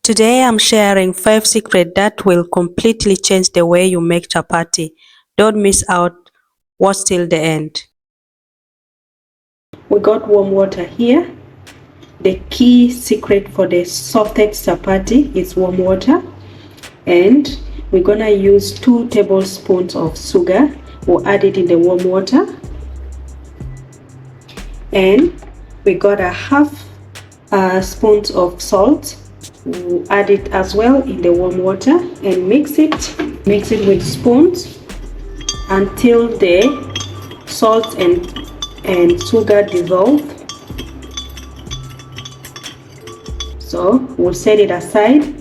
Today I'm sharing 5 secrets that will completely change the way you make chapati. Don't miss out. Watch till the end. We got warm water here. The key secret for the softest chapati is warm water. And we're gonna use 2 tablespoons of sugar. We'll add it in the warm water. And we got a half spoons of salt. We'll add it as well in the warm water and mix it with spoons until the salt and sugar dissolve. So we'll set it aside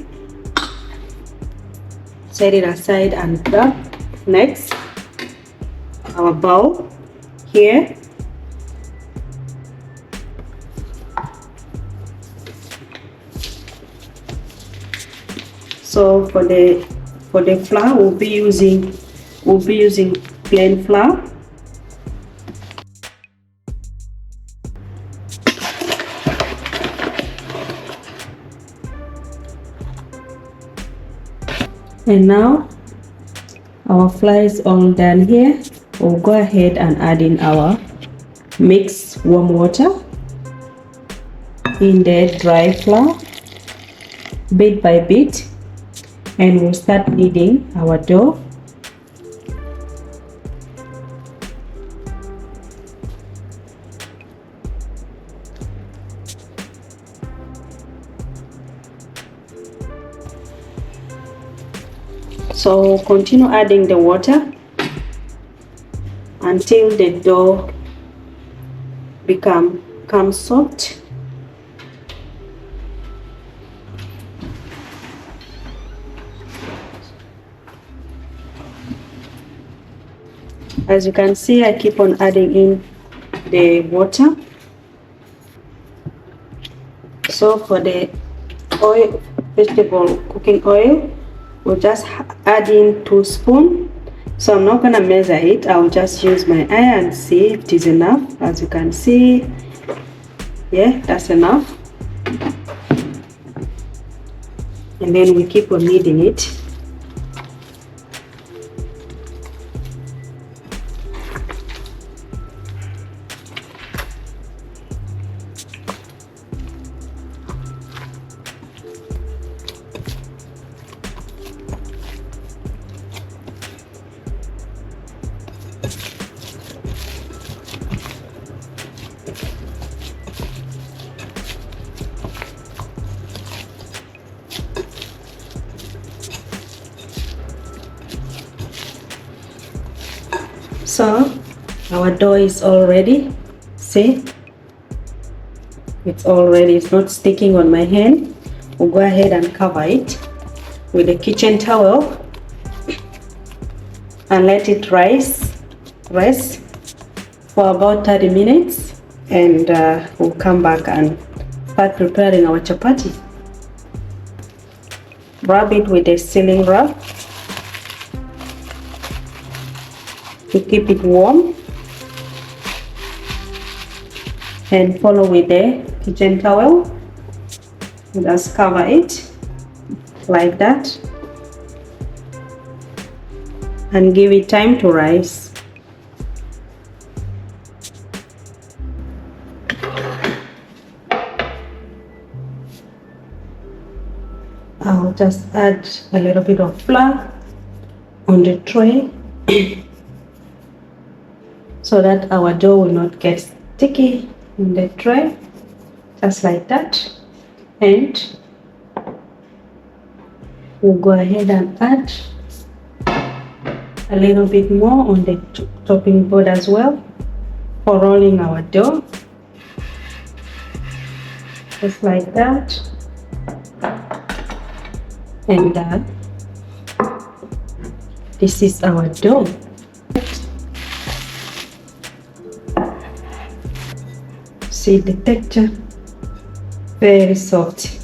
and grab next our bowl here. So for the flour, we'll be using plain flour. And now our flour is all done here. We'll go ahead and add in our mixed warm water in the dry flour bit by bit, and we'll start kneading our dough. So continue adding the water until the dough becomes soft. As you can see, I keep on adding in the water. So for the oil, vegetable cooking oil, we'll just add in 2 spoons. So I'm not gonna measure it, I'll just use my eye and see if it is enough. As you can see, yeah, that's enough. And then we keep on kneading it. So our dough is all ready. See, it's all ready. It's not sticking on my hand. We'll go ahead and cover it with a kitchen towel and let it rest for about 30 minutes, and we'll come back and start preparing our chapati. Wrap it with a sealing wrap to keep it warm, and follow with the kitchen towel. Just cover it like that and give it time to rise. I'll just add a little bit of flour on the tray so that our dough will not get sticky in the tray, just like that. And we'll go ahead and add a little bit more on the chopping board as well for rolling our dough, just like that. And this is our dough. See the texture, very soft.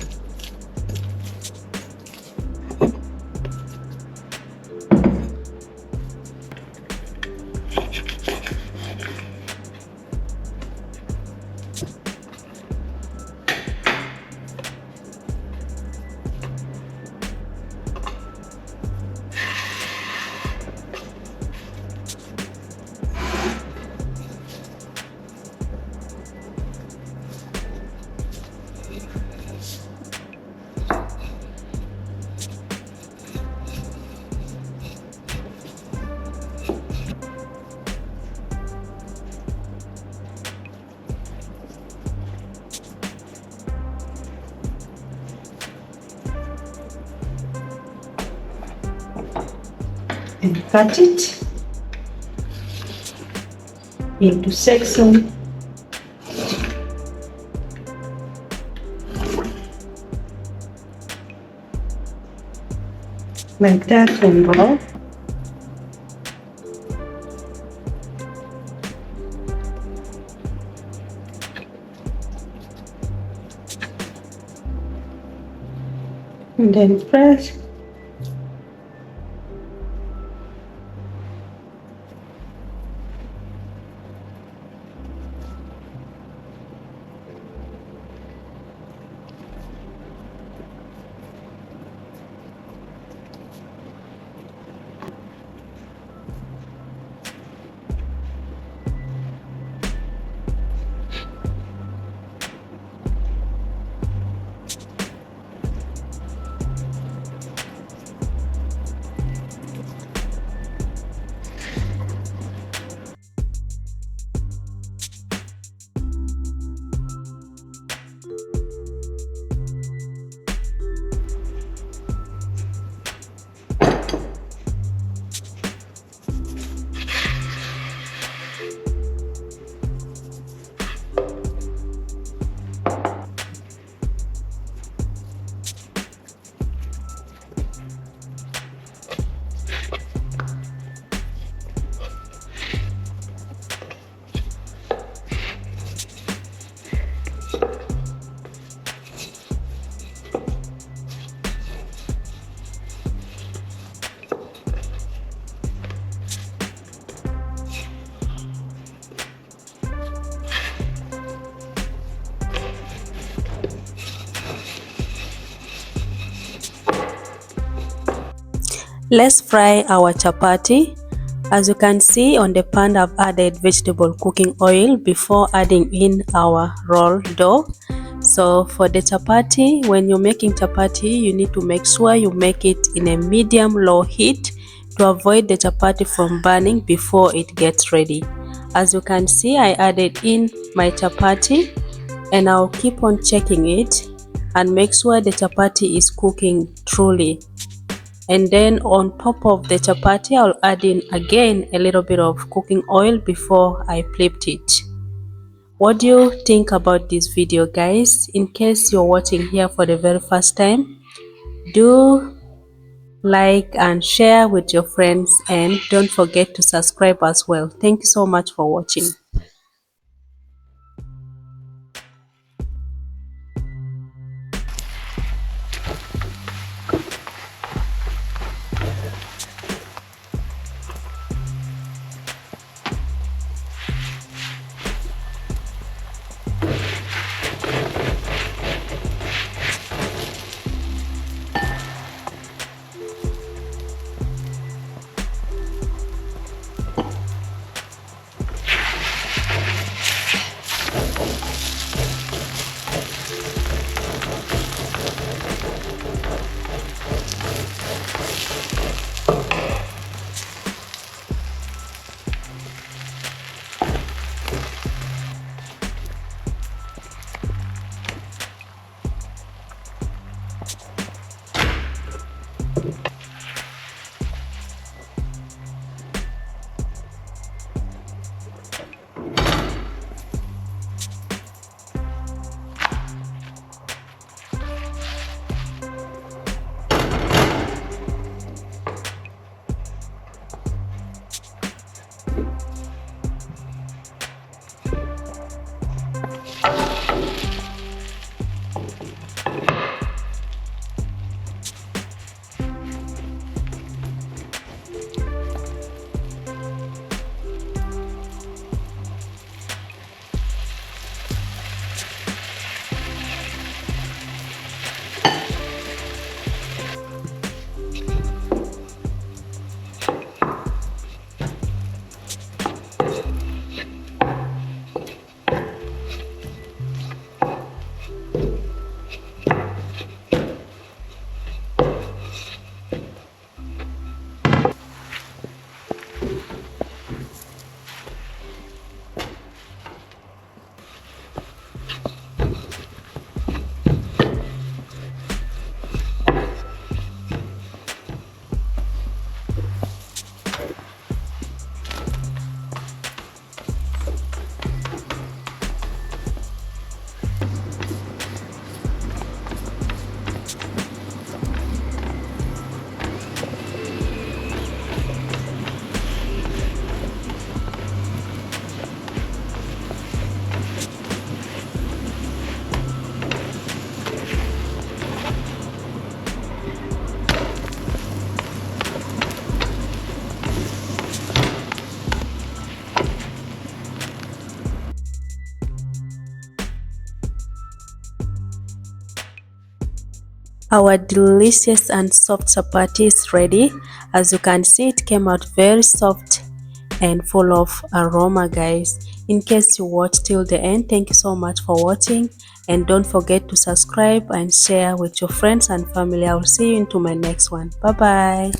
and cut it into sections like that and roll. And then press. Let's fry our chapati. As you can see on the pan, I've added vegetable cooking oil before adding in our roll dough. So for the chapati, when you're making chapati, you need to make sure you make it in a medium-low heat to avoid the chapati from burning before it gets ready. As you can see, I added in my chapati and I'll keep on checking it and make sure the chapati is cooking truly. And then on top of the chapati, I'll add in again a little bit of cooking oil before I flipped it. What do you think about this video, guys? In case you're watching here for the very first time, do like and share with your friends, and don't forget to subscribe as well. Thank you so much for watching. Our delicious and soft chapati is ready. As you can see, it came out very soft and full of aroma, guys. In case you watched till the end, thank you so much for watching, and don't forget to subscribe and share with your friends and family. I will see you into my next one. Bye bye.